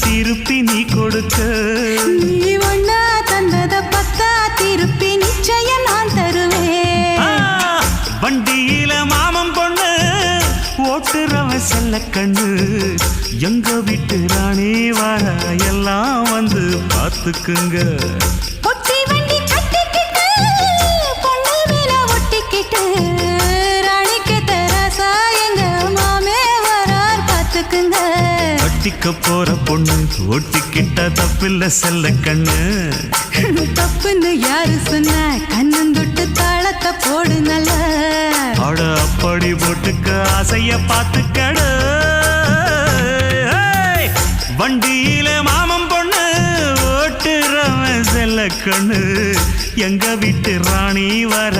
திருப்பி நீ கொடுக்க நீ ஒண்ணா தந்தத பத்தா திருப்பி நிச்சயம் நான் தருவேன் வண்டியில மாமன் பொண்ணு ஓட்டுறவன் செல்ல கண்ணு எங்க வீட்டு ராணி வர எல்லாம் வந்து பார்த்துக்குங்க பொட்டி வண்டி கட்டிக்கிட்டு பொண்ணு மேல ஒட்டிக்கிட்டு ராணிக்கு தராசா எங்க மாமே வரார் பார்த்துக்குங்க ஒட்டிக்க போற பொண்ணு ஒட்டிக்கிட்ட தப்பில்ல செல்ல கண்ணு தப்புன்னு யாரு சொன்ன கண்ணந்தொட்டு தாளத்தை போடு நல்ல அட அப்படி போட்டுக்க ஆசைய பார்த்துக்கட வண்டியில மாமன் பொண்ணு ஓட்டுறவன் செல்ல கண்ணு எங்க வீட்டு ராணி வர